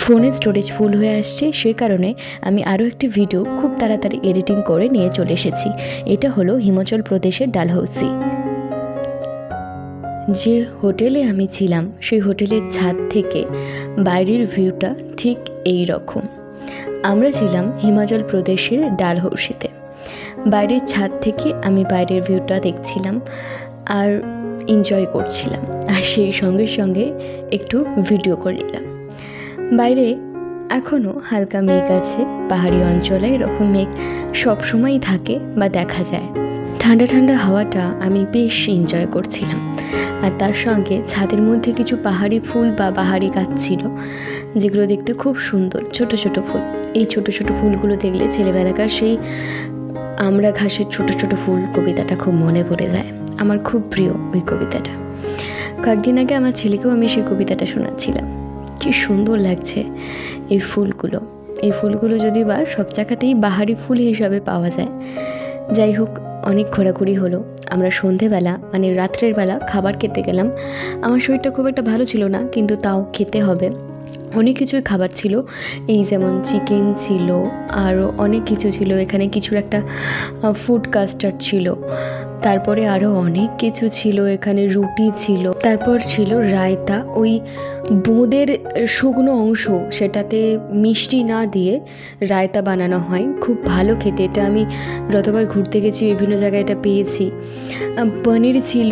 ফোনের storage full হয়ে আসছে, সে কারণে আমি আরও একটি ভিডিও খুব তাড়াতাড়ি এডিটিং করে নিয়ে চলে এসেছি। এটা হলো হিমাচল প্রদেশের ডালহৌসি। যে হোটেলে আমি ছিলাম সেই হোটেলের ছাদ থেকে বাইরের ভিউটা ঠিক এই রকম। আমরা ছিলাম হিমাচল প্রদেশের ডালহৌসিতে। বাইরের ছাদ থেকে আমি বাইরের ভিউটা দেখছিলাম আর এনজয় করছিলাম, আর সেই সঙ্গে সঙ্গে একটু ভিডিও করে নিলাম। বাইরে এখনও হালকা মেঘ আছে। পাহাড়ি অঞ্চলে এরকম মেঘ সবসময়ই থাকে বা দেখা যায়। ঠান্ডা ঠান্ডা হাওয়াটা আমি বেশ এনজয় করছিলাম। আর তার সঙ্গে ছাদের মধ্যে কিছু পাহাড়ি ফুল বা পাহাড়ি গাছ ছিল, যেগুলো দেখতে খুব সুন্দর, ছোট ছোট ফুল। এই ছোট ছোট ফুলগুলো দেখলে ছেলেবেলাকার সেই আমরা ঘাসের ছোট ছোট ফুল কবিতাটা খুব মনে পড়ে যায়। আমার খুব প্রিয় ওই কবিতাটা। কয়েকদিন আগে আমার ছেলেকেও আমি সেই কবিতাটা শোনাচ্ছিলাম। কি সুন্দর লাগছে এই ফুলগুলো। এই ফুলগুলো যদি বা সব জায়গাতেই বাহারি ফুল হিসাবে পাওয়া যায়। যাই হোক, অনেক ঘোরাঘুরি হলো। আমরা সন্ধেবেলা মানে রাত্রের বেলা খাবার খেতে গেলাম। আমার শরীরটা খুব একটা ভালো ছিল না, কিন্তু তাও খেতে হবে। অনেক কিছুই খাবার ছিল, এই যেমন চিকেন ছিল, আরও অনেক কিছু ছিল। এখানে কিছুর একটা ফুড কাস্টার্ড ছিল, তারপরে আরও অনেক কিছু ছিল। এখানে রুটি ছিল, তারপর ছিল রায়তা। ওই বোঁদের শুকনো অংশ, সেটাতে মিষ্টি না দিয়ে রায়তা বানানো হয়, খুব ভালো খেতে। এটা আমি যতবার ঘুরতে গেছি বিভিন্ন জায়গায় এটা পেয়েছি। পনির ছিল,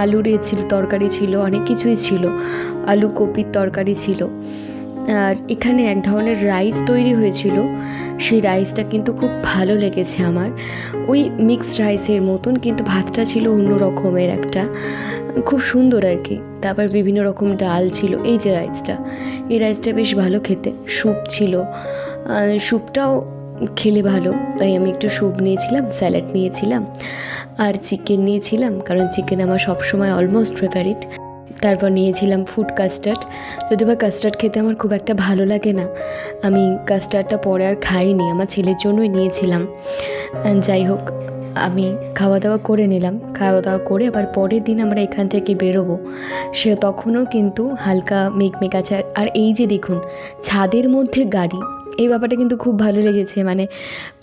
আলুর ছিল, তরকারি ছিল, অনেক কিছুই ছিল। আলু কপির তরকারি ছিল। আর এখানে এক ধরনের রাইস তৈরি হয়েছিল, সেই রাইসটা কিন্তু খুব ভালো লেগেছে আমার। ওই মিক্সড রাইসের মতন, কিন্তু ভাতটা ছিল অন্য রকমের একটা, খুব সুন্দর আর কি। তারপর বিভিন্ন রকম ডাল ছিল। এই যে রাইসটা, এই রাইসটা বেশ ভালো খেতে। স্যুপ ছিল, স্যুপটাও খেলে ভালো, তাই আমি একটু স্যুপ নিয়েছিলাম, স্যালাড নিয়েছিলাম, আর চিকেন নিয়েছিলাম, কারণ চিকেন আমার সবসময় অলমোস্ট ফেভারিট। তারপর নিয়েছিলাম ফুড কাস্টার্ড। যদিও বা কাস্টার্ড খেতে আমার খুব একটা ভালো লাগে না, আমি কাস্টার্ডটা পরে আর খাইনি, আমার ছেলের জন্যই নিয়েছিলাম। যাই হোক, আমি খাওয়া দাওয়া করে নিলাম। খাওয়া দাওয়া করে আবার পরের দিন আমরা এখান থেকে বেরোবো। সে তখনও কিন্তু হালকা মেঘ আছে। আর এই যে দেখুন, ছাদের মধ্যে গাড়ি, এই ব্যাপারটা কিন্তু খুব ভালো লেগেছে। মানে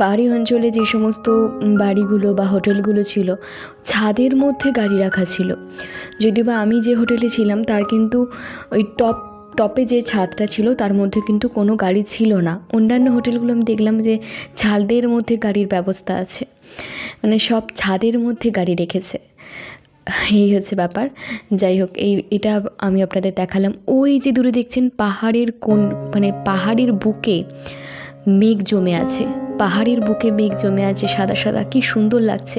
পাহাড়ি অঞ্চলে যে সমস্ত বাড়িগুলো বা হোটেলগুলো ছিল, ছাদের মধ্যে গাড়ি রাখা ছিল। যদিও বা আমি যে হোটেলে ছিলাম তার কিন্তু ওই টপে যে ছাদটা ছিল তার মধ্যে কিন্তু কোনো গাড়ি ছিল না। অন্যান্য হোটেলগুলো আমি দেখলাম যে ছাদের মধ্যে গাড়ির ব্যবস্থা আছে, মানে সব ছাদের মধ্যে গাড়ি রেখেছে। এই হচ্ছে ব্যাপার। যাই হোক, এটা আমি আপনাদের দেখালাম। ওই যে দূরে দেখছেন পাহাড়ের বুকে মেঘ জমে আছে, পাহাড়ের বুকে মেঘ জমে আছে সাদা সাদা, কি সুন্দর লাগছে।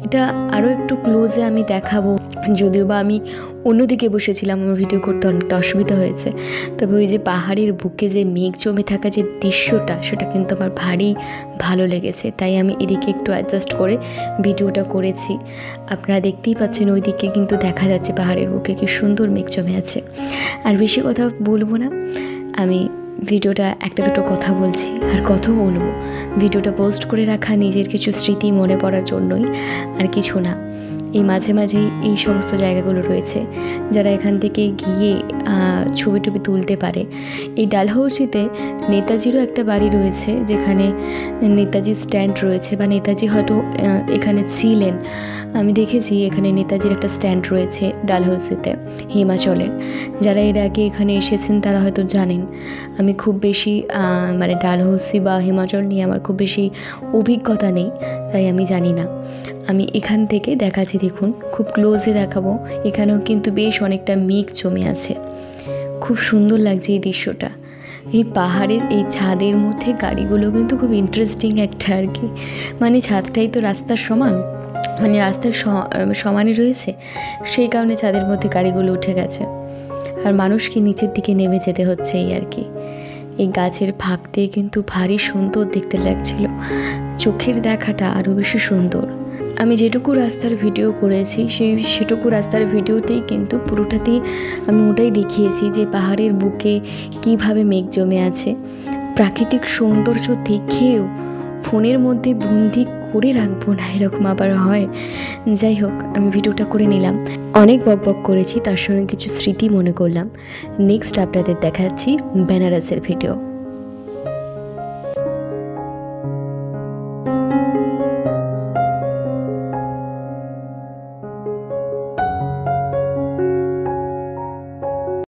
এটা আরও একটু ক্লোজে আমি দেখাবো, যদিও বা আমি অন্যদিকে বসেছিলাম, আমার ভিডিও করতে অনেকটা অসুবিধা হয়েছে। তবে ওই যে পাহাড়ের বুকে যে মেঘ জমে থাকা যে দৃশ্যটা, সেটা কিন্তু আমার ভারী ভালো লেগেছে, তাই আমি এদিকে একটু অ্যাডজাস্ট করে ভিডিওটা করেছি। আপনারা দেখতেই পাচ্ছেন ওই দিকে কিন্তু দেখা যাচ্ছে পাহাড়ের বুকে কি সুন্দর মেঘ জমে আছে। আর বেশি কথা বলবো না, আমি ভিডিওটা একটা দুটো কথা বলছি, আর কত বলবো। ভিডিওটা পোস্ট করে রাখা নিজের কিছু স্মৃতি মনে পড়ার জন্যই, আর কিছু না। এই মাঝে মাঝেই এই সমস্ত জায়গাগুলো রয়েছে, যারা এখান থেকে গিয়ে ছবি টবি তুলতে পারে। এই ডালহৌসিতে নেতাজিরও একটা বাড়ি রয়েছে, যেখানে নেতাজি স্ট্যান্ড রয়েছে, বা নেতাজি হয়তো এখানে ছিলেন। আমি দেখেছি এখানে নেতাজির একটা স্ট্যান্ড রয়েছে ডালহৌসিতে, হিমাচলের। যারা এর আগে এখানে এসেছেন তারা হয়তো জানেন। আমি খুব বেশি মানে ডালহৌসি বা হিমাচল নিয়ে আমার খুব বেশি অভিজ্ঞতা নেই, তাই আমি জানি না। আমি এখান থেকে দেখাচ্ছি, দেখুন খুব ক্লোজে দেখাবো। এখানেও কিন্তু বেশ অনেকটা মেঘ জমে আছে, খুব সুন্দর লাগছে এই দৃশ্যটা। এই পাহাড়ের এই ছাদের মধ্যে গাড়িগুলো কিন্তু খুব ইন্টারেস্টিং একটা আর কি। মানে ছাদটাই তো রাস্তার সমান, মানে রাস্তার সমানে রয়েছে, সেই কারণে ছাদের মধ্যে গাড়িগুলো উঠে গেছে, আর মানুষকে নিচের দিকে নেমে যেতে হচ্ছে এই আর কি। এই গাছের ফাঁক দিয়ে কিন্তু ভারী সুন্দর দেখতে লাগছিল, চোখের দেখাটা আরও বেশি সুন্দর। আমি যেটুকু রাস্তার ভিডিও করেছি সেটুকু রাস্তার ভিডিওতেই কিন্তু পুরোটাতেই আমি ওটাই দেখিয়েছি যে পাহাড়ের বুকে কিভাবে মেঘ জমে আছে। প্রাকৃতিক সৌন্দর্য দেখেও ফোনের মধ্যে বন্দি করে রাখবো না, এরকম আবার হয়। যাই হোক, আমি ভিডিওটা করে নিলাম। অনেক বকবক করেছি, তার সঙ্গে কিছু স্মৃতি মনে করলাম। নেক্সট আপনাদের দেখাচ্ছি বেনারসের ভিডিও।